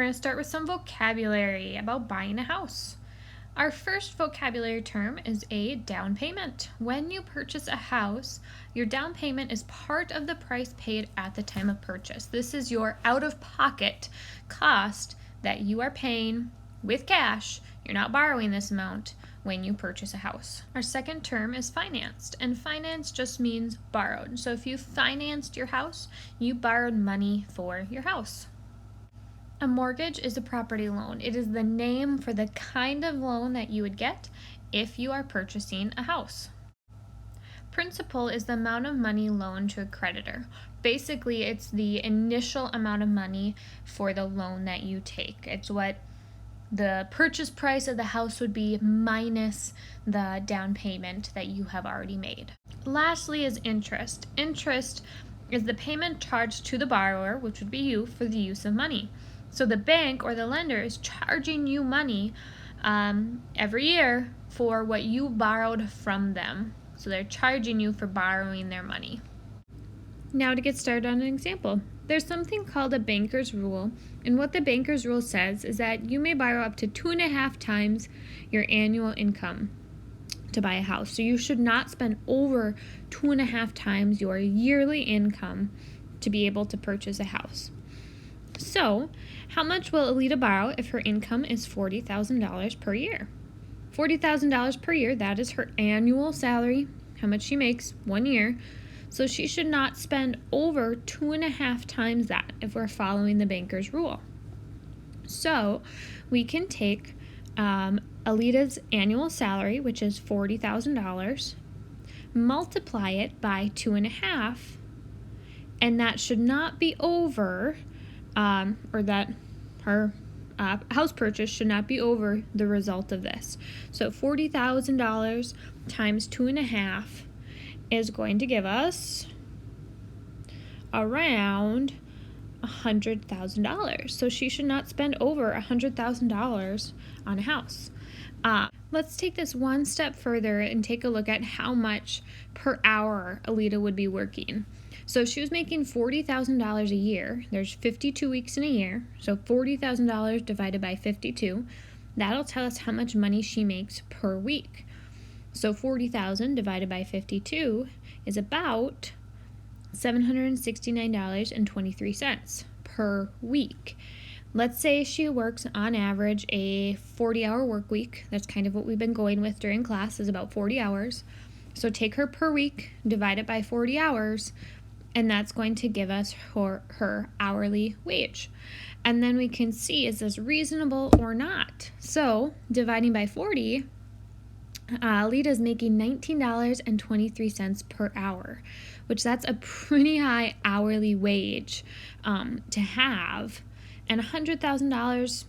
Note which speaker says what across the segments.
Speaker 1: going to start with some vocabulary about buying a house. Our first vocabulary term is a down payment. When you purchase a house, your down payment is part of the price paid at the time of purchase. This is your out-of-pocket cost that you are paying with cash. You're not borrowing this amount when you purchase a house. Our second term is financed, and finance just means borrowed. So if you financed your house, you borrowed money for your house. A mortgage is a property loan. It is the name for the kind of loan that you would get if you are purchasing a house. Principal is the amount of money loaned to a creditor. Basically, it's the initial amount of money for the loan that you take. It's what the purchase price of the house would be minus the down payment that you have already made. Lastly is interest. Interest is the payment charged to the borrower, which would be you, for the use of money. So the bank or the lender is charging you money every year for what you borrowed from them. So they're charging you for borrowing their money. Now to get started on an example. There's something called a banker's rule, and what the banker's rule says is that you may borrow up to 2.5 times your annual income to buy a house. So you should not spend over 2.5 times your yearly income to be able to purchase a house. So, how much will Alita borrow if her income is $40,000 per year? $40,000 per year, that is her annual salary, how much she makes 1 year. So she should not spend over 2.5 times that if we're following the banker's rule. So we can take Alita's annual salary, which is $40,000, multiply it by 2.5, and that should not be over, or that her house purchase should not be over the result of this. So $40,000 times 2.5 is going to give us around $100,000. So she should not spend over $100,000 on a house. Let's take this one step further and take a look at how much per hour Alita would be working. So if she was making $40,000 a year, there's 52 weeks in a year, so $40,000 divided by 52, that'll tell us how much money she makes per week. So 40,000 divided by 52 is about $769.23 per week. Let's say she works on average a 40-hour work week. That's kind of what we've been going with during class, is about 40 hours. So take her per week, divide it by 40 hours, and that's going to give us her hourly wage. And then we can see, is this reasonable or not? So dividing by 40, Alita's making $19.23 per hour, which that's a pretty high hourly wage to have. And $100,000,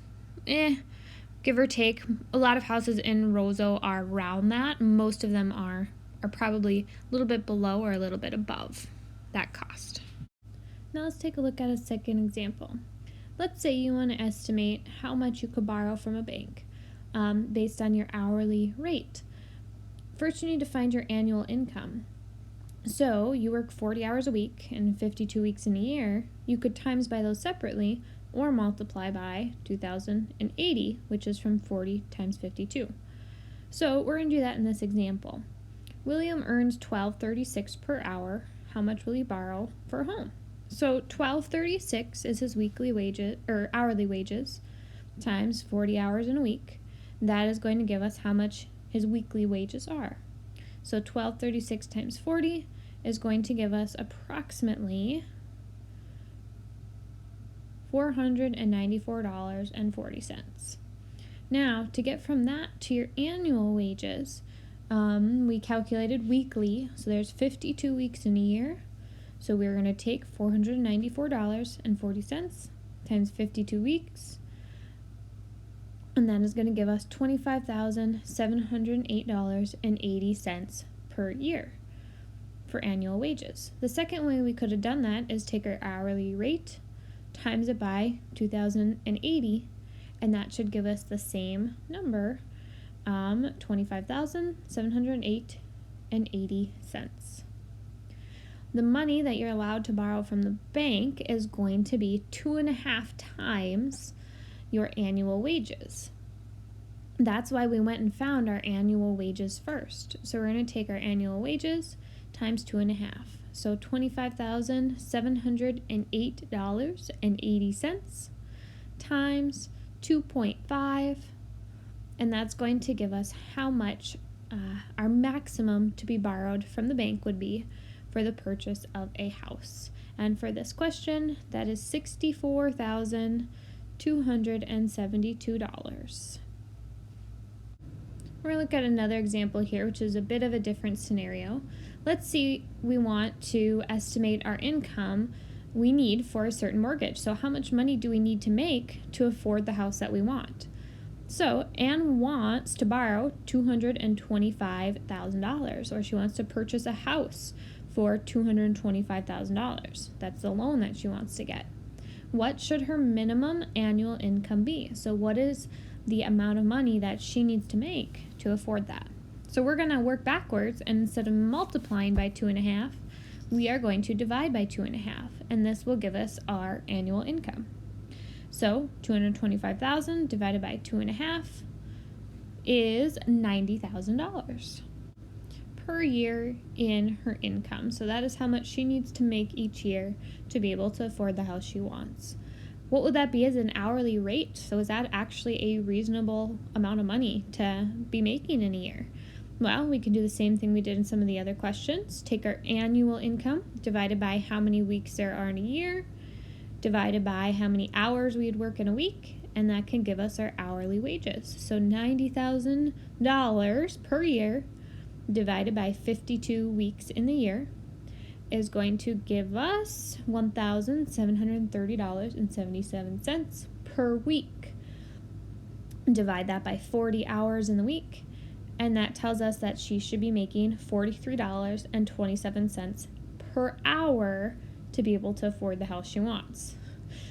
Speaker 1: give or take. A lot of houses in Roseau are around that. Most of them are probably a little bit below or a little bit above that cost. Now let's take a look at a second example. Let's say you want to estimate how much you could borrow from a bank based on your hourly rate. First, you need to find your annual income. So you work 40 hours a week and 52 weeks in a year. You could times by those separately or multiply by 2,080, which is from 40 times 52. So we're going to do that in this example. William earns $12.36 per hour. How much will he borrow for a home? So $12.36 is his weekly wages or hourly wages times 40 hours in a week. That is going to give us how much his weekly wages are. So $12.36 times 40 is going to give us approximately $494.40. Now, to get from that to your annual wages, we calculated weekly, so there's 52 weeks in a year. So we're going to take $494.40 times 52 weeks, and that is going to give us $25,708.80 per year for annual wages. The second way we could have done that is take our hourly rate, times it by 2,080, and that should give us the same number, $25,708.80. The money that you're allowed to borrow from the bank is going to be 2.5 times your annual wages. That's why we went and found our annual wages first. So we're going to take our annual wages times 2.5. So $25,708.80 times 2.5, and that's going to give us how much our maximum to be borrowed from the bank would be for the purchase of a house. And for this question, that is $64,272. We're going to look at another example here, which is a bit of a different scenario. Let's see, we want to estimate our income we need for a certain mortgage. So how much money do we need to make to afford the house that we want? So Anne wants to borrow $225,000, or she wants to purchase a house for $225,000. That's the loan that she wants to get. What should her minimum annual income be? So what is the amount of money that she needs to make to afford that? So we're going to work backwards, and instead of multiplying by 2.5, we are going to divide by 2.5, and this will give us our annual income. So $225,000 divided by 2.5 is $90,000 per year in her income. So that is how much she needs to make each year to be able to afford the house she wants. What would that be as an hourly rate? So is that actually a reasonable amount of money to be making in a year? Well, we can do the same thing we did in some of the other questions. Take our annual income divided by how many weeks there are in a year, divided by how many hours we'd work in a week, and that can give us our hourly wages. So $90,000 per year divided by 52 weeks in the year is going to give us $1,730.77 per week. Divide that by 40 hours in the week, and that tells us that she should be making $43.27 per hour to be able to afford the house she wants.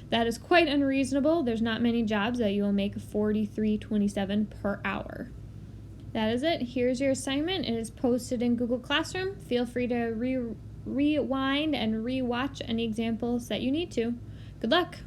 Speaker 1: That is quite unreasonable. There's not many jobs that you will make $43.27 per hour. That is it. Here's your assignment. It is posted in Google Classroom. Feel free to rewind and rewatch any examples that you need to. Good luck.